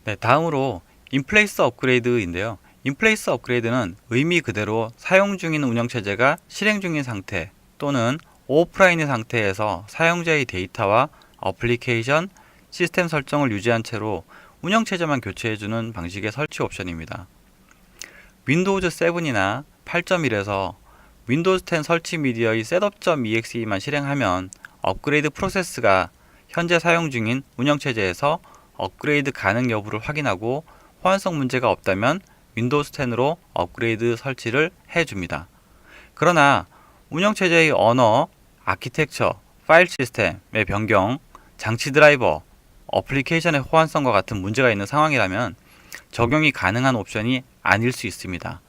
네, 다음으로 인플레이스 업그레이드인데요. 인플레이스 업그레이드는 의미 그대로 사용 중인 운영체제가 실행 중인 상태 또는 오프라인의 상태에서 사용자의 데이터와 어플리케이션, 시스템 설정을 유지한 채로 운영체제만 교체해주는 방식의 설치 옵션입니다. 윈도우즈 7이나 8.1에서 윈도우즈 10 설치 미디어의 셋업.exe만 실행하면 업그레이드 프로세스가 현재 사용 중인 운영체제에서 업그레이드 가능 여부를 확인하고 호환성 문제가 없다면 윈도우즈 10으로 업그레이드 설치를 해줍니다. 그러나 운영체제의 언어, 아키텍처, 파일 시스템의 변경, 장치 드라이버, 어플리케이션의 호환성과 같은 문제가 있는 상황이라면 적용이 가능한 옵션이 아닐 수 있습니다.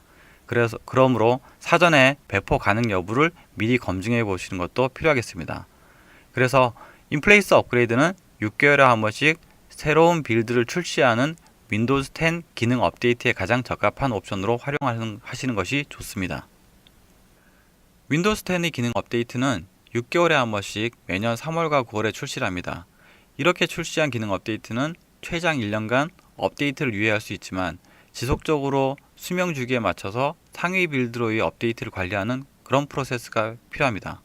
그러므로 사전에 배포 가능 여부를 미리 검증해 보시는 것도 필요하겠습니다. 그래서 인플레이스 업그레이드는 6개월에 한 번씩 새로운 빌드를 출시하는 윈도우즈 10 기능 업데이트에 가장 적합한 옵션으로 활용하시는 것이 좋습니다. 윈도우즈 10의 기능 업데이트는 6개월에 한 번씩 매년 3월과 9월에 출시를 합니다. 이렇게 출시한 기능 업데이트는 최장 1년간 업데이트를 유예할 수 있지만 지속적으로 수명 주기에 맞춰서 상위 빌드로의 업데이트를 관리하는 그런 프로세스가 필요합니다.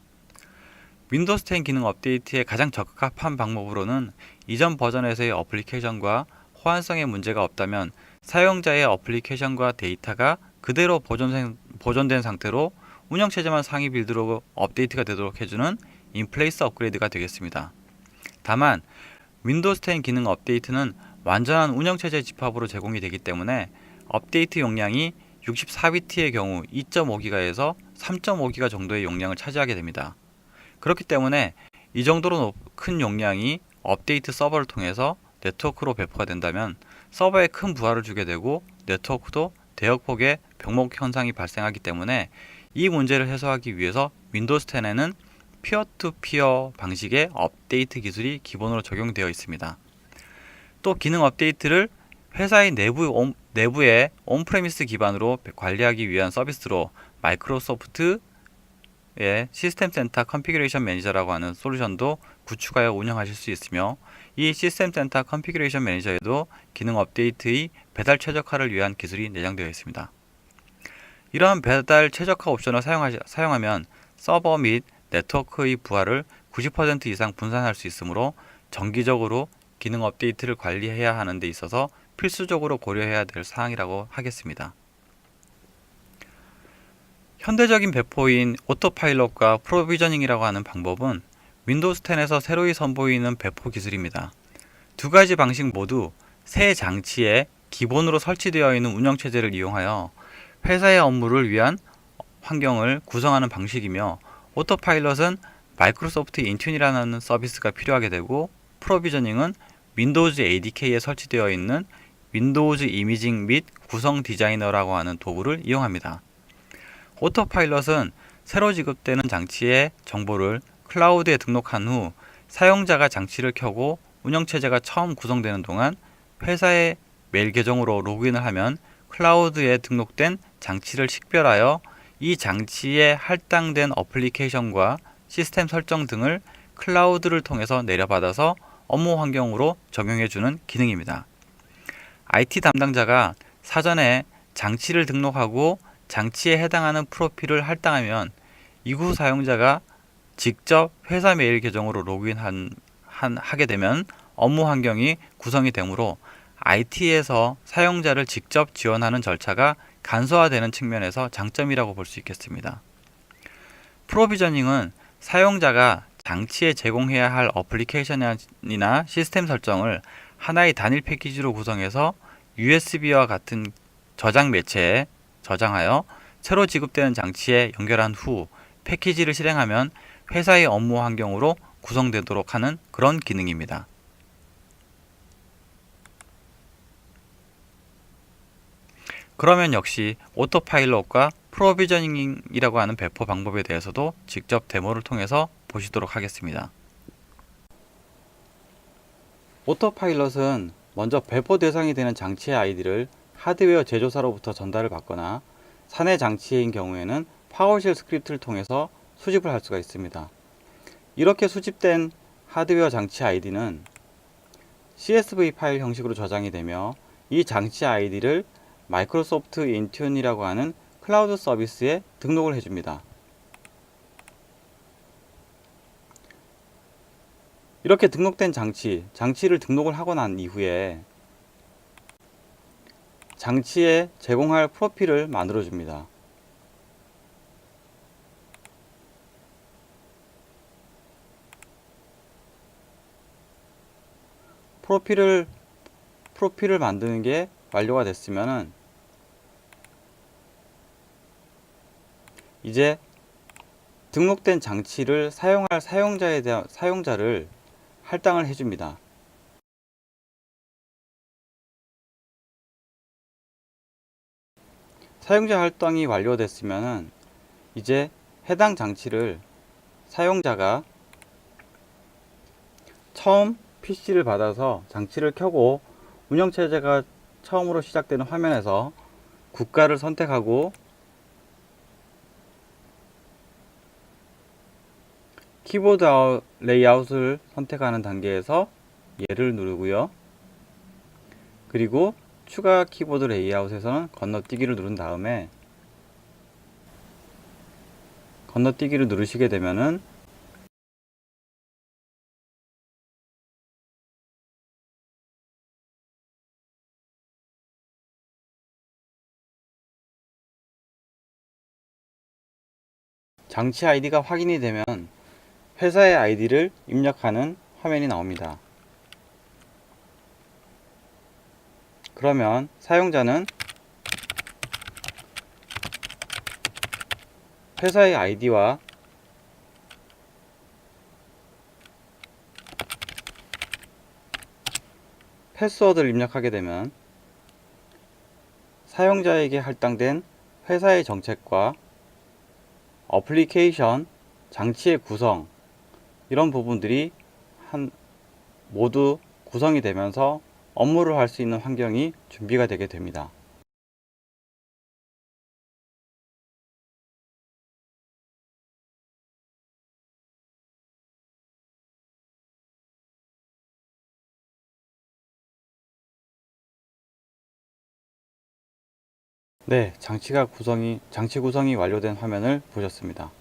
윈도우즈 10 기능 업데이트에 가장 적합한 방법으로는 이전 버전에서의 어플리케이션과 호환성에 문제가 없다면 사용자의 어플리케이션과 데이터가 그대로 보존된 상태로 운영체제만 상위 빌드로 업데이트가 되도록 해주는 인플레이스 업그레이드가 되겠습니다. 다만 윈도우즈 10 기능 업데이트는 완전한 운영체제 집합으로 제공이 되기 때문에 업데이트 용량이 64비트의 경우 2.5기가에서 3.5기가 정도의 용량을 차지하게 됩니다. 그렇기 때문에 이 정도로 큰 용량이 업데이트 서버를 통해서 네트워크로 배포가 된다면 서버에 큰 부하를 주게 되고 네트워크도 대역폭의 병목 현상이 발생하기 때문에 이 문제를 해소하기 위해서 윈도우즈 10에는 피어-투-피어 방식의 업데이트 기술이 기본으로 적용되어 있습니다. 또 기능 업데이트를 회사의 내부의 온프레미스 기반으로 관리하기 위한 서비스로 마이크로소프트의 시스템 센터 컨피그레이션 매니저라고 하는 솔루션도 구축하여 운영하실 수 있으며 이 시스템 센터 컨피그레이션 매니저에도 기능 업데이트의 배달 최적화를 위한 기술이 내장되어 있습니다. 이러한 배달 최적화 옵션을 사용하면 서버 및 네트워크의 부하를 90% 이상 분산할 수 있으므로 정기적으로 기능 업데이트를 관리해야 하는 데 있어서 필수적으로 고려해야 될 사항이라고 하겠습니다. 현대적인 배포인 오토파일럿과 프로비저닝이라고 하는 방법은 윈도우즈 10에서 새로이 선보이는 배포 기술입니다. 두 가지 방식 모두 새 장치에 기본으로 설치되어 있는 운영체제를 이용하여 회사의 업무를 위한 환경을 구성하는 방식이며 오토파일럿은 마이크로소프트 인튠이라는 서비스가 필요하게 되고 프로비저닝은 윈도우즈 ADK에 설치되어 있는 윈도우즈 이미징 및 구성 디자이너라고 하는 도구를 이용합니다. 오토파일럿은 새로 지급되는 장치의 정보를 클라우드에 등록한 후 사용자가 장치를 켜고 운영체제가 처음 구성되는 동안 회사의 메일 계정으로 로그인을 하면 클라우드에 등록된 장치를 식별하여 이 장치에 할당된 어플리케이션과 시스템 설정 등을 클라우드를 통해서 내려받아서 업무 환경으로 적용해주는 기능입니다. IT 담당자가 사전에 장치를 등록하고 장치에 해당하는 프로필을 할당하면 이후 사용자가 직접 회사 메일 계정으로 하게 되면 업무 환경이 구성이 되므로 IT에서 사용자를 직접 지원하는 절차가 간소화되는 측면에서 장점이라고 볼 수 있겠습니다. 프로비저닝은 사용자가 장치에 제공해야 할 어플리케이션이나 시스템 설정을 하나의 단일 패키지로 구성해서 USB와 같은 저장 매체에 저장하여 새로 지급되는 장치에 연결한 후 패키지를 실행하면 회사의 업무 환경으로 구성되도록 하는 그런 기능입니다. 그러면 역시 오토파일럿과 프로비저닝이라고 하는 배포 방법에 대해서도 직접 데모를 통해서 보시도록 하겠습니다. 오토파일럿은 먼저 배포 대상이 되는 장치의 아이디를 하드웨어 제조사로부터 전달을 받거나 사내 장치인 경우에는 파워쉘 스크립트를 통해서 수집을 할 수가 있습니다. 이렇게 수집된 하드웨어 장치 아이디는 CSV 파일 형식으로 저장이 되며 이 장치 아이디를 마이크로소프트 인튠이라고 하는 클라우드 서비스에 등록을 해줍니다. 이렇게 등록된 장치를 등록을 하고 난 이후에 장치에 제공할 프로필을 만들어 줍니다. 프로필을 만드는 게 완료가 됐으면은 이제 등록된 장치를 사용할 사용자를 할당을 해줍니다. 사용자 할당이 완료됐으면은 이제 해당 장치를 사용자가 처음 PC를 받아서 장치를 켜고 운영체제가 처음으로 시작되는 화면에서 국가를 선택하고 키보드 레이아웃을 선택하는 단계에서 얘를 누르고요. 그리고 추가 키보드 레이아웃에서는 건너뛰기를 누른 다음에 건너뛰기를 누르시게 되면은 장치 아이디가 확인이 되면 회사의 아이디를 입력하는 화면이 나옵니다. 그러면 사용자는 회사의 아이디와 패스워드를 입력하게 되면 사용자에게 할당된 회사의 정책과 어플리케이션, 장치의 구성, 이런 부분들이 모두 구성이 되면서 업무를 할 수 있는 환경이 준비가 되게 됩니다. 네, 장치 구성이 완료된 화면을 보셨습니다.